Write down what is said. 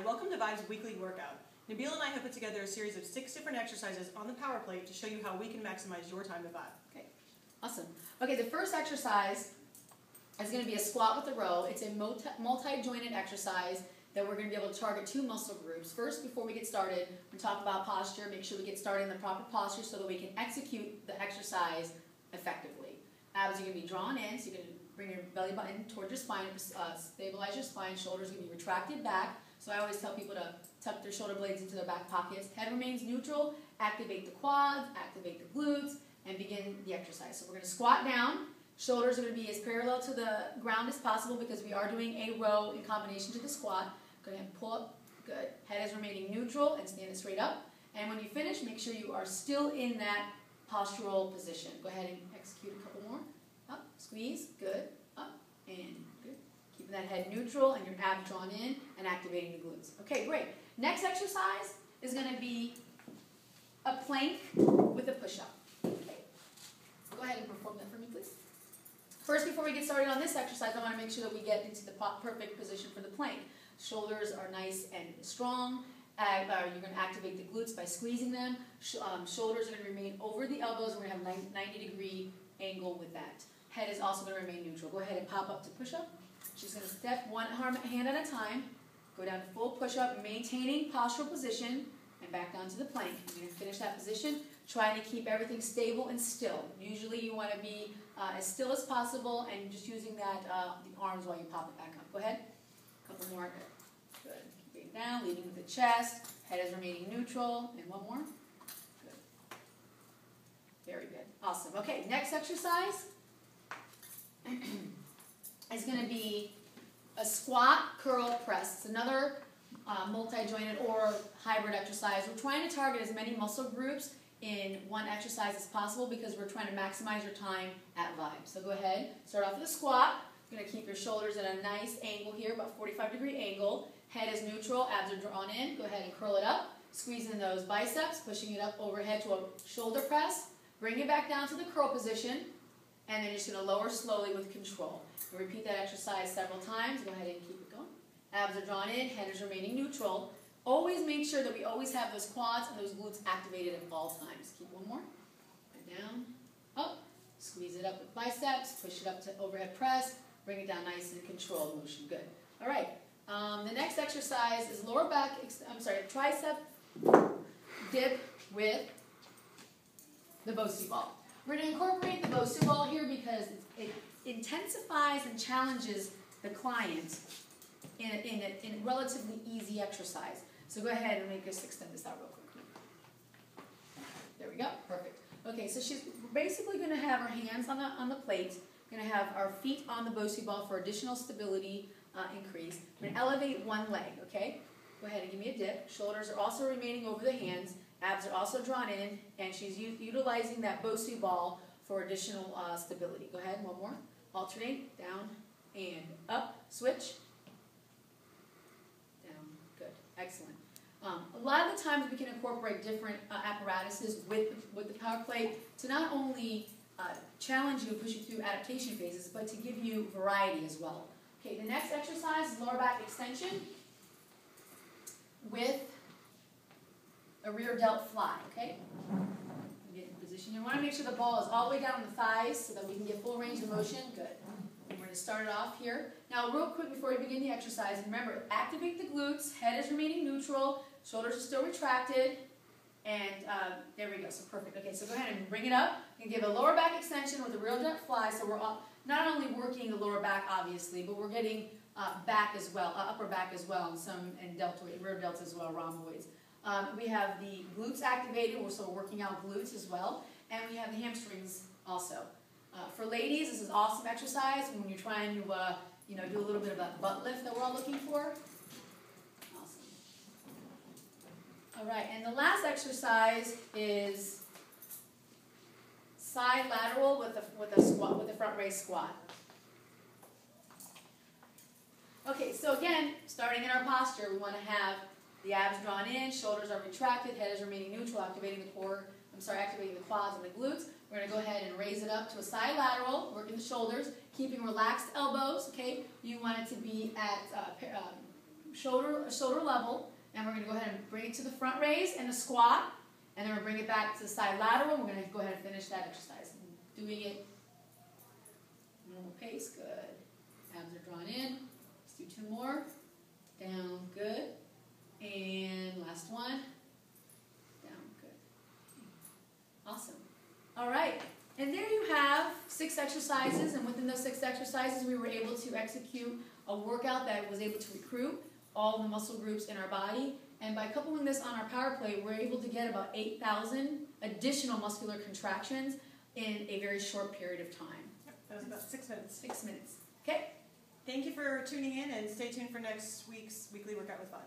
welcome to Vibe's weekly workout. Nabila and I have put together a series of 6 different exercises on the power plate to show you how we can maximize your time to Vibe. Okay, awesome. Okay, the first exercise is going to be a squat with a row. It's a multi-jointed exercise that we're going to be able to target 2 muscle groups. First, before we get started, we talk about posture. Make sure we get started in the proper posture so that we can execute the exercise effectively. Abs are going to be drawn in, so you're going to bring your belly button towards your spine, stabilize your spine. Shoulders are going to be retracted back. So I always tell people to tuck their shoulder blades into their back pockets. Head remains neutral. Activate the quads, activate the glutes, and begin the exercise. So we're going to squat down. Shoulders are going to be as parallel to the ground as possible because we are doing a row in combination to the squat. Go ahead and pull up. Good. Head is remaining neutral and stand it straight up. And when you finish, make sure you are still in that postural position. Go ahead and execute a couple more. Up, squeeze, good, up, and good. Keeping that head neutral and your abs drawn in and activating the glutes. Okay, great. Next exercise is going to be a plank with a push-up. Okay. Go ahead and perform that for me, please. First, before we get started on this exercise, I want to make sure that we get into the perfect position for the plank. Shoulders are nice and strong. You're going to activate the glutes by squeezing them. Shoulders are going to remain over the elbows. We're going to have a 90-degree angle with that. Head is also going to remain neutral. Go ahead and pop up to push-up. She's going to step one hand at a time. Go down to full push-up, maintaining postural position, and back down to the plank. You're going to finish that position, trying to keep everything stable and still. Usually you want to be as still as possible and just using that the arms while you pop it back up. Go ahead. A couple more. Good. Keep it down, leading with the chest. Head is remaining neutral. And one more. Good. Very good. Awesome. Okay, next exercise is going to be a squat, curl, press. It's another multi-jointed or hybrid exercise. We're trying to target as many muscle groups in one exercise as possible because we're trying to maximize your time at Vibe. So go ahead, start off with a squat. You're going to keep your shoulders at a nice angle here, about 45-degree angle. Head is neutral, abs are drawn in. Go ahead and curl it up. Squeeze in those biceps, pushing it up overhead to a shoulder press. Bring it back down to the curl position. And then you're just going to lower slowly with control. And repeat that exercise several times. Go ahead and keep it going. Abs are drawn in, head is remaining neutral. Always make sure that we always have those quads and those glutes activated at all times. Keep one more. Down, up. Squeeze it up with biceps. Push it up to overhead press. Bring it down nice and controlled motion. Good. All right. The next exercise is tricep dip with the Bosu ball. We're going to incorporate the Bosu ball here because it intensifies and challenges the client in a relatively easy exercise. So go ahead and make us extend this out real quick. There we go. Perfect. Okay, so she's basically going to have her hands on the plate. We're going to have our feet on the Bosu ball for additional stability increase. We're going to elevate one leg, okay? Go ahead and give me a dip. Shoulders are also remaining over the hands. Abs are also drawn in, and she's utilizing that Bosu ball for additional stability. Go ahead, one more. Alternate, down and up. Switch. Down. Good. Excellent. A lot of the times we can incorporate different apparatuses with the power plate to not only challenge you and push you through adaptation phases, but to give you variety as well. Okay, the next exercise is lower back extension with a rear delt fly, okay? Get in position. You want to make sure the ball is all the way down the thighs so that we can get full range of motion. Good. And we're going to start it off here. Now, real quick before we begin the exercise, remember, activate the glutes. Head is remaining neutral. Shoulders are still retracted. And there we go. So perfect. Okay, so go ahead and bring it up. And give a lower back extension with a rear delt fly. So we're not only working the lower back, obviously, but we're getting back as well, upper back as well, and deltoid, rear delts as well, rhomboids. We have the glutes activated, so we're working out glutes as well, and we have the hamstrings also. For ladies, this is an awesome exercise when you're trying to do a little bit of that butt lift that we're all looking for. Awesome. All right, and the last exercise is side lateral with a front raise squat. Okay, so again, starting in our posture, we want to have the abs drawn in, shoulders are retracted, head is remaining neutral, activating the quads and the glutes. We're going to go ahead and raise it up to a side lateral, working the shoulders, keeping relaxed elbows, okay? You want it to be at shoulder level, and we're gonna go ahead and bring it to the front raise and a squat, and then we'll bring it back to the side lateral. We're gonna go ahead and finish that exercise. Doing it normal pace, good. Abs are drawn in. Let's do 2 more. Down, good. And last one. Down, good. Awesome. All right. And there you have 6 exercises, and within those 6 exercises, we were able to execute a workout that was able to recruit all the muscle groups in our body. And by coupling this on our power plate, we're able to get about 8,000 additional muscular contractions in a very short period of time. Yep, that was about 6 minutes. 6 minutes. Okay? Thank you for tuning in, and stay tuned for next week's Weekly Workout with Bod.